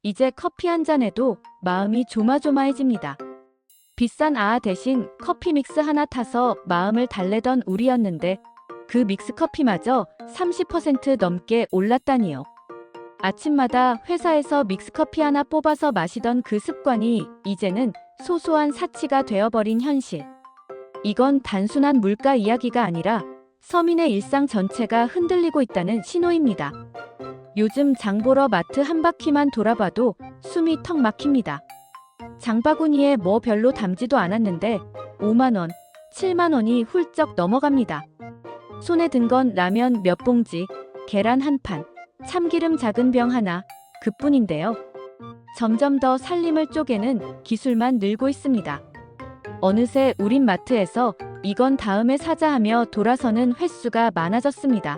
이제 커피 한 잔에도 마음이 조마조마해집니다. 비싼 대신 커피 믹스 하나 타서 마음을 달래던 우리였는데 그 믹스 커피마저 30% 넘게 올랐다니요. 아침마다 회사에서 믹스커피 하나 뽑아서 마시던 그 습관이 이제는 소소한 사치가 되어버린 현실. 이건 단순한 물가 이야기가 아니라 서민의 일상 전체가 흔들리고 있다는 신호입니다. 요즘 장 보러 마트 한 바퀴만 돌아봐도 숨이 턱 막힙니다. 장바구니에 뭐 별로 담지도 않았는데 5만 원, 7만 원이 훌쩍 넘어갑니다. 손에 든 건 라면 몇 봉지, 계란 한 판, 참기름 작은 병 하나, 그뿐인데요. 점점 더 살림을 쪼개는 기술만 늘고 있습니다. 어느새 우린 마트에서 이건 다음에 사자 하며 돌아서는 횟수가 많아졌습니다.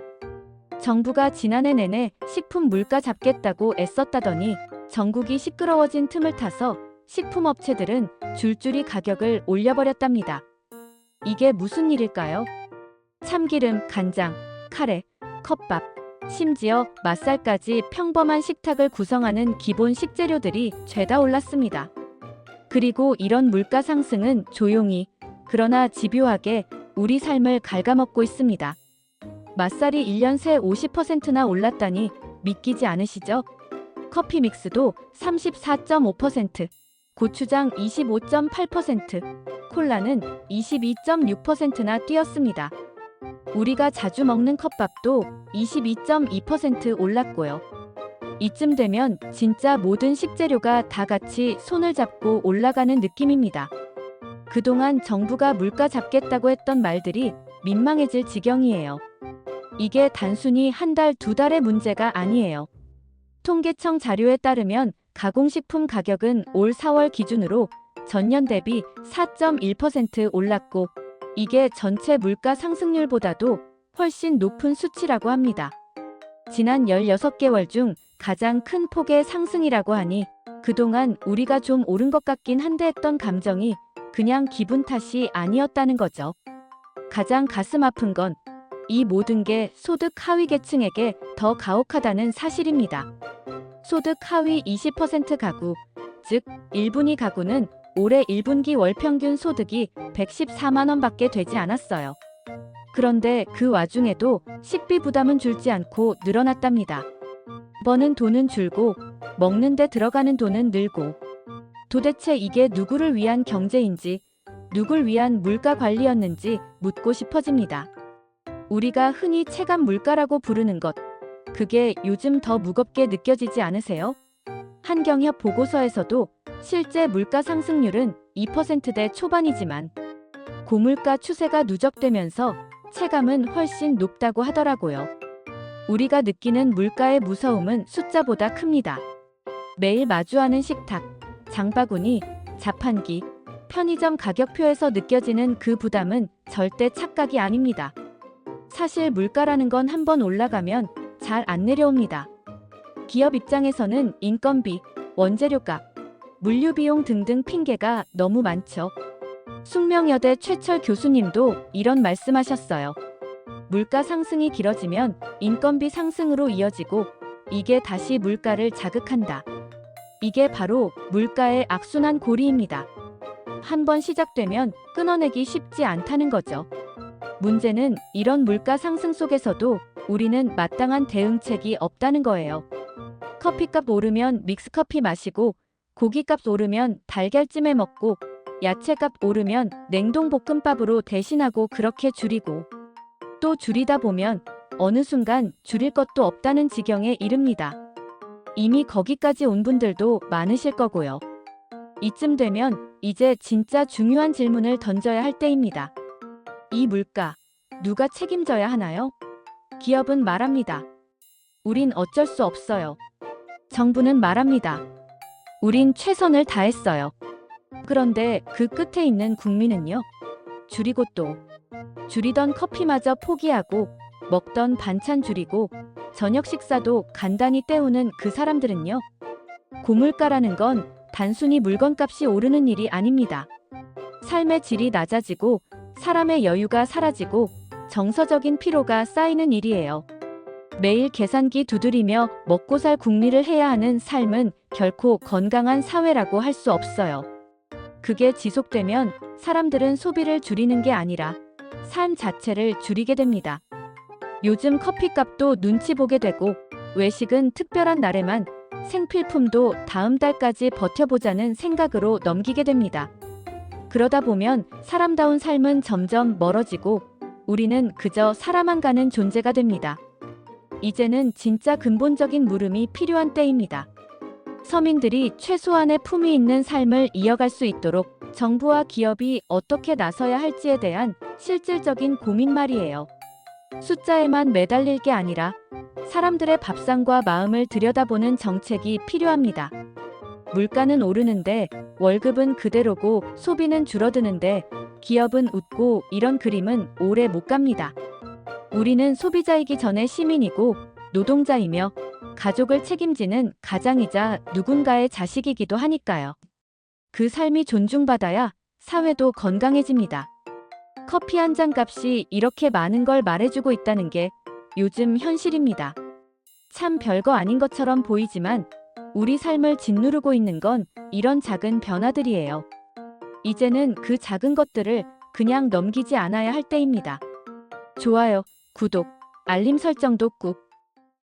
정부가 지난해 내내 식품 물가 잡겠다고 애썼다더니 전국이 시끄러워진 틈을 타서 식품업체들은 줄줄이 가격을 올려버렸답니다. 이게 무슨 일일까요? 참기름, 간장, 카레, 컵밥, 심지어 맛살까지 평범한 식탁을 구성하는 기본 식재료들이 죄다 올랐습니다. 그리고 이런 물가 상승은 조용히, 그러나 집요하게 우리 삶을 갉아먹고 있습니다. 맛살이 1년 새 50%나 올랐다니 믿기지 않으시죠? 커피 믹스도 34.5%, 고추장 25.8%, 콜라는 22.6%나 뛰었습니다. 우리가 자주 먹는 컵밥도 22.2% 올랐고요. 이쯤 되면 진짜 모든 식재료가 다 같이 손을 잡고 올라가는 느낌입니다. 그동안 정부가 물가 잡겠다고 했던 말들이 민망해질 지경이에요. 이게 단순히 한 달, 두 달의 문제가 아니에요. 통계청 자료에 따르면 가공식품 가격은 올 4월 기준으로 전년 대비 4.1% 올랐고 이게 전체 물가 상승률보다도 훨씬 높은 수치라고 합니다. 지난 16개월 중 가장 큰 폭의 상승이라고 하니 그동안 우리가 좀 오른 것 같긴 한데 했던 감정이 그냥 기분 탓이 아니었다는 거죠. 가장 가슴 아픈 건 이 모든 게 소득 하위 계층에게 더 가혹하다는 사실입니다. 소득 하위 20% 가구, 즉 1분위 가구는 올해 1분기 월 평균 소득이 114만 원밖에 되지 않았어요. 그런데 그 와중에도 식비 부담은 줄지 않고 늘어났답니다. 버는 돈은 줄고 먹는 데 들어가는 돈은 늘고 도대체 이게 누구를 위한 경제인지 누굴 위한 물가 관리였는지 묻고 싶어집니다. 우리가 흔히 체감 물가라고 부르는 것, 그게 요즘 더 무겁게 느껴지지 않으세요? 한경협 보고서에서도 실제 물가 상승률은 2%대 초반이지만 고물가 추세가 누적되면서 체감은 훨씬 높다고 하더라고요. 우리가 느끼는 물가의 무서움은 숫자보다 큽니다. 매일 마주하는 식탁, 장바구니, 자판기, 편의점 가격표에서 느껴지는 그 부담은 절대 착각이 아닙니다. 사실 물가라는 건 한번 올라가면 잘 안 내려옵니다. 기업 입장에서는 인건비, 원재료값, 물류비용 등등 핑계가 너무 많죠. 숙명여대 최철 교수님도 이런 말씀하셨어요. 물가 상승이 길어지면 인건비 상승으로 이어지고 이게 다시 물가를 자극한다. 이게 바로 물가의 악순환 고리입니다. 한번 시작되면 끊어내기 쉽지 않다는 거죠. 문제는 이런 물가 상승 속에서도 우리는 마땅한 대응책이 없다는 거예요. 커피값 오르면 믹스커피 마시고 고기값 오르면 달걀찜해 먹고 야채값 오르면 냉동볶음밥으로 대신하고 그렇게 줄이고 또 줄이다 보면 어느 순간 줄일 것도 없다는 지경에 이릅니다. 이미 거기까지 온 분들도 많으실 거고요. 이쯤 되면 이제 진짜 중요한 질문을 던져야 할 때입니다. 이 물가, 누가 책임져야 하나요? 기업은 말합니다. 우린 어쩔 수 없어요. 정부는 말합니다. 우린 최선을 다했어요. 그런데 그 끝에 있는 국민은요? 줄이고 또 줄이던 커피마저 포기하고 먹던 반찬 줄이고 저녁 식사도 간단히 때우는 그 사람들은요? 고물가라는 건 단순히 물건값이 오르는 일이 아닙니다. 삶의 질이 낮아지고 사람의 여유가 사라지고 정서적인 피로가 쌓이는 일이에요. 매일 계산기 두드리며 먹고 살 궁리를 해야 하는 삶은 결코 건강한 사회라고 할 수 없어요. 그게 지속되면 사람들은 소비를 줄이는 게 아니라 삶 자체를 줄이게 됩니다. 요즘 커피값도 눈치 보게 되고 외식은 특별한 날에만, 생필품도 다음 달까지 버텨보자는 생각으로 넘기게 됩니다. 그러다 보면 사람다운 삶은 점점 멀어지고 우리는 그저 살아만 가는 존재가 됩니다. 이제는 진짜 근본적인 물음이 필요한 때입니다. 서민들이 최소한의 품위 있는 삶을 이어갈 수 있도록 정부와 기업이 어떻게 나서야 할지에 대한 실질적인 고민 말이에요. 숫자에만 매달릴 게 아니라 사람들의 밥상과 마음을 들여다보는 정책이 필요합니다. 물가는 오르는데 월급은 그대로고 소비는 줄어드는데 기업은 웃고, 이런 그림은 오래 못 갑니다. 우리는 소비자이기 전에 시민이고 노동자이며 가족을 책임지는 가장이자 누군가의 자식이기도 하니까요. 그 삶이 존중받아야 사회도 건강해집니다. 커피 한 잔 값이 이렇게 많은 걸 말해주고 있다는 게 요즘 현실입니다. 참 별거 아닌 것처럼 보이지만 우리 삶을 짓누르고 있는 건 이런 작은 변화들이에요. 이제는 그 작은 것들을 그냥 넘기지 않아야 할 때입니다. 좋아요, 구독, 알림 설정도 꾹